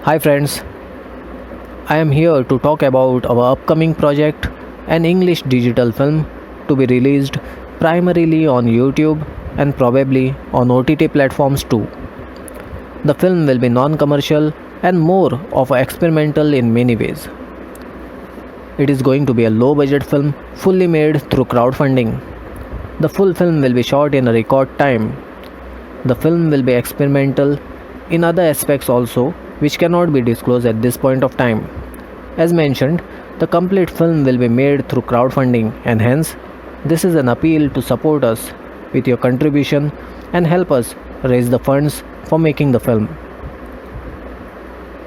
Hi friends, I am here to talk about our upcoming project, an English digital film to be released primarily on YouTube and probably on OTT platforms too. The film will be non commercial and more of a experimental in many ways. It is going to be a low budget film fully made through crowdfunding. The full film will be shot in a record time. The film will be experimental in other aspects also, which cannot be disclosed at this point of time. As mentioned, the complete film will be made through crowdfunding, and hence, this is an appeal to support us with your contribution and help us raise the funds for making the film.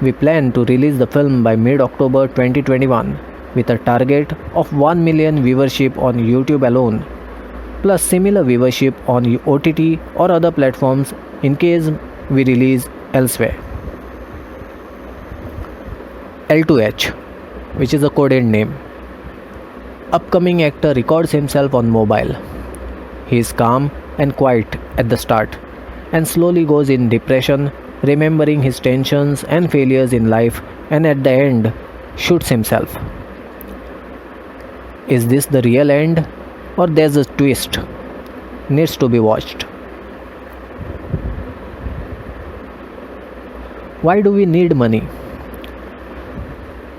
We plan to release the film by mid October 2021 with a target of 1 million viewership on YouTube alone, plus similar viewership on OTT or other platforms in case we release elsewhere. L2H, which is a coded name. Upcoming actor records himself on mobile. He is calm and quiet at the start and slowly goes in depression, remembering his tensions and failures in life, and at the end shoots himself. Is this the real end or there's a twist? Needs to be watched. Why do we need money?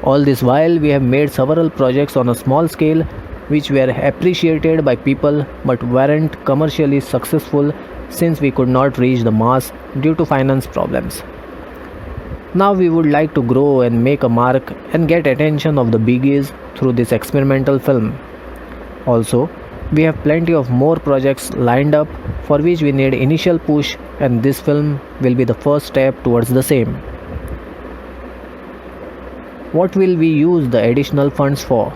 All this while, we have made several projects on a small scale which were appreciated by people but weren't commercially successful since we could not reach the mass due to finance problems. Now we would like to grow and make a mark and get attention of the biggies through this experimental film. Also, we have plenty of more projects lined up for which we need initial push, and this film will be the first step towards the same. What will we use the additional funds for?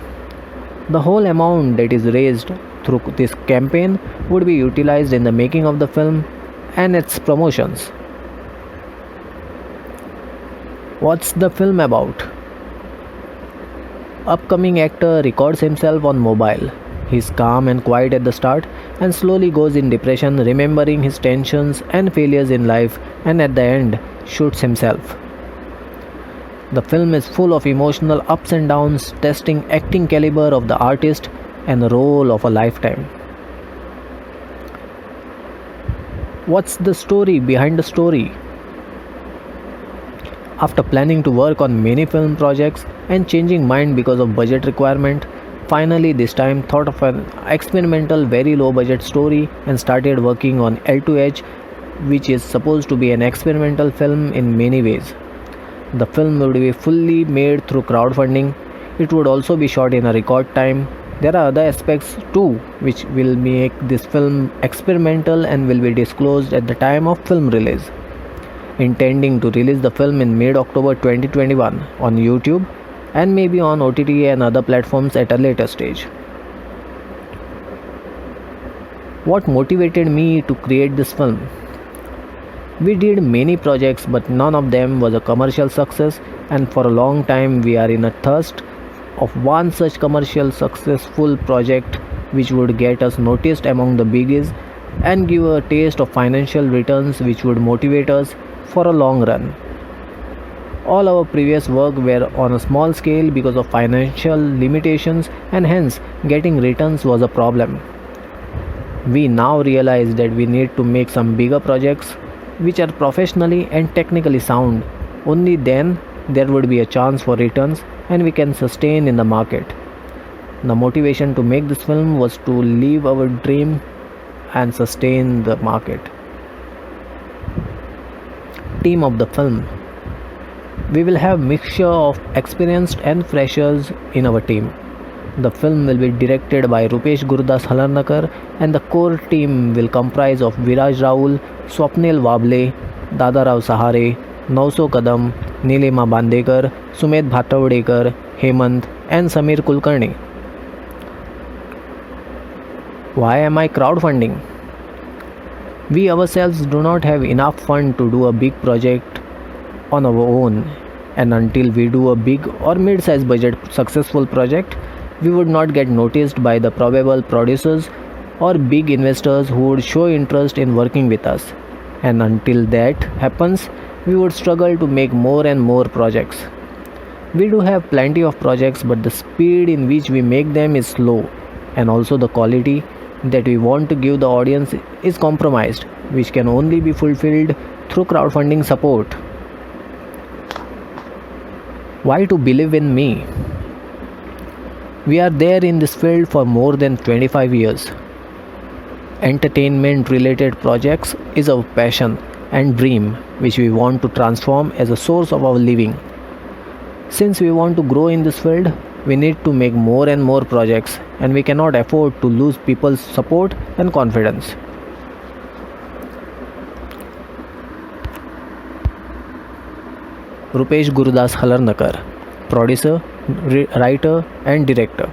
The whole amount that is raised through this campaign would be utilized in the making of the film and its promotions. What's the film about? Upcoming actor records himself on mobile. He's calm and quiet at the start and slowly goes in depression, remembering his tensions and failures in life, and at the end shoots himself. The film is full of emotional ups and downs, testing acting caliber of the artist and the role of a lifetime. What's the story behind the story? After planning to work on many film projects and changing mind because of budget requirement, finally this time thought of an experimental very low budget story and started working on L2H, which is supposed to be an experimental film in many ways. The film would be fully made through crowdfunding. It would also be shot in a record time. There are other aspects too which will make this film experimental and will be disclosed at the time of film release. Intending to release the film in mid October 2021 on YouTube and maybe on OTT and other platforms at a later stage. What motivated me to create this film? We did many projects but none of them was a commercial success, and for a long time we are in a thirst of one such commercial successful project which would get us noticed among the biggies and give a taste of financial returns which would motivate us for a long run. All our previous work were on a small scale because of financial limitations, and hence getting returns was a problem. We now realize that we need to make some bigger projects which are professionally and technically sound. Only then there would be a chance for returns and we can sustain in the market. The motivation to make this film was to live our dream and sustain the market. Team of the film. We will have mixture of experienced and freshers in our team. The film will be directed by Rupesh Gurudas Halarnakar, and the core team will comprise of Viraj Raul, Swapnil Wable, Dada Rao Sahare, Nauso Kadam, Nilima Bandekar, Sumed Bhatavdekar, Hemant, and Samir Kulkarni. Why am I crowdfunding? We ourselves do not have enough fund to do a big project on our own, and until we do a big or mid-size budget successful project, we would not get noticed by the probable producers or big investors who would show interest in working with us. And until that happens, we would struggle to make more and more projects. We do have plenty of projects, but the speed in which we make them is slow, and also the quality that we want to give the audience is compromised, which can only be fulfilled through crowdfunding support. Why to believe in me? We are there in this field for more than 25 years. Entertainment related projects is our passion and dream, which we want to transform as a source of our living. Since we want to grow in this field, we need to make more and more projects, and we cannot afford to lose people's support and confidence. Rupesh Gurudas Halarnakar, producer, writer, and director.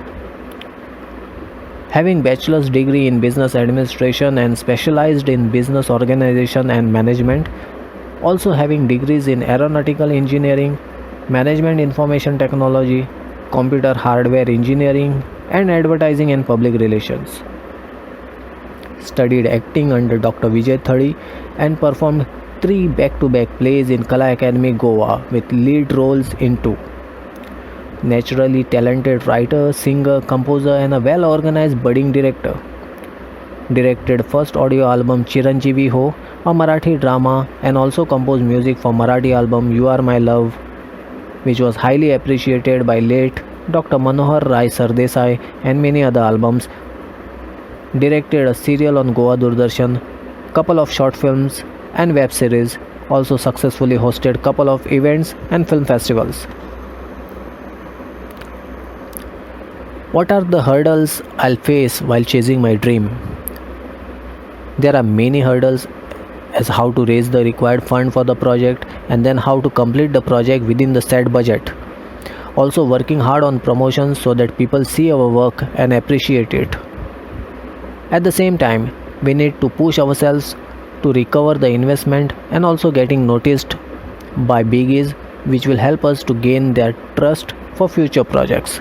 Having bachelor's degree in business administration and specialized in business organization and management, also having degrees in aeronautical engineering, management information technology, computer hardware engineering, and advertising and public relations. Studied acting under Dr. Vijay Thadi and performed 3 back-to-back plays in Kala Academy Goa with lead roles in 2. Naturally talented writer, singer, composer, and a well-organized budding director. Directed first audio album Chiranjeevi Ho, a Marathi drama, and also composed music for Marathi album You Are My Love, which was highly appreciated by late Dr. Manohar Rai Sardesai and many other albums. Directed a serial on Goa Doordarshan, couple of short films and web series, also successfully hosted couple of events and film festivals. What are the hurdles I'll face while chasing my dream? There are many hurdles as how to raise the required fund for the project and then how to complete the project within the set budget. Also working hard on promotions so that people see our work and appreciate it. At the same time, we need to push ourselves to recover the investment and also getting noticed by biggies, which will help us to gain their trust for future projects.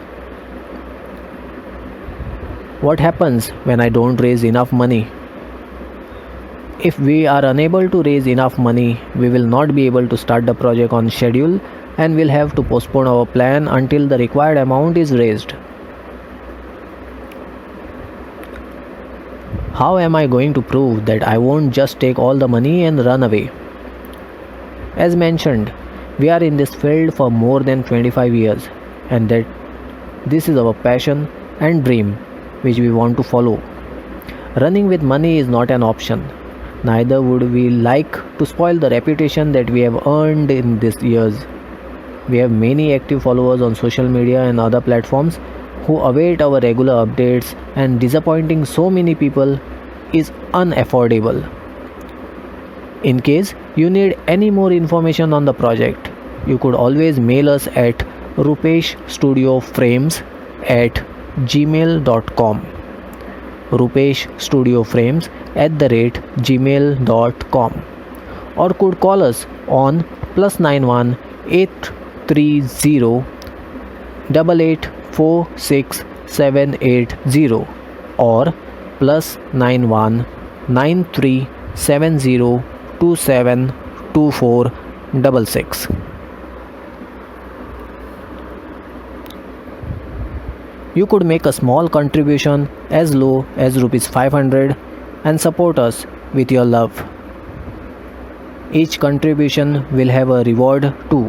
What happens when I don't raise enough money? If we are unable to raise enough money, we will not be able to start the project on schedule and will have to postpone our plan until the required amount is raised. How am I going to prove that I won't just take all the money and run away? As mentioned, we are in this field for more than 25 years, and that this is our passion and dream which we want to follow. Running with money is not an option. Neither would we like to spoil the reputation that we have earned in these years. We have many active followers on social media and other platforms who await our regular updates, and disappointing so many people is unaffordable. In case you need any more information on the project, you could always mail us at rupeshstudioframes@gmail.com rupeshstudioframes@gmail.com, or could call us on +91 830 8846 or +91 9370 272466. You could make a small contribution as low as ₹500 and support us with your love. Each contribution will have a reward too.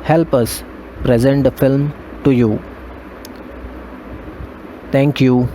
Help us present the film to you. Thank you.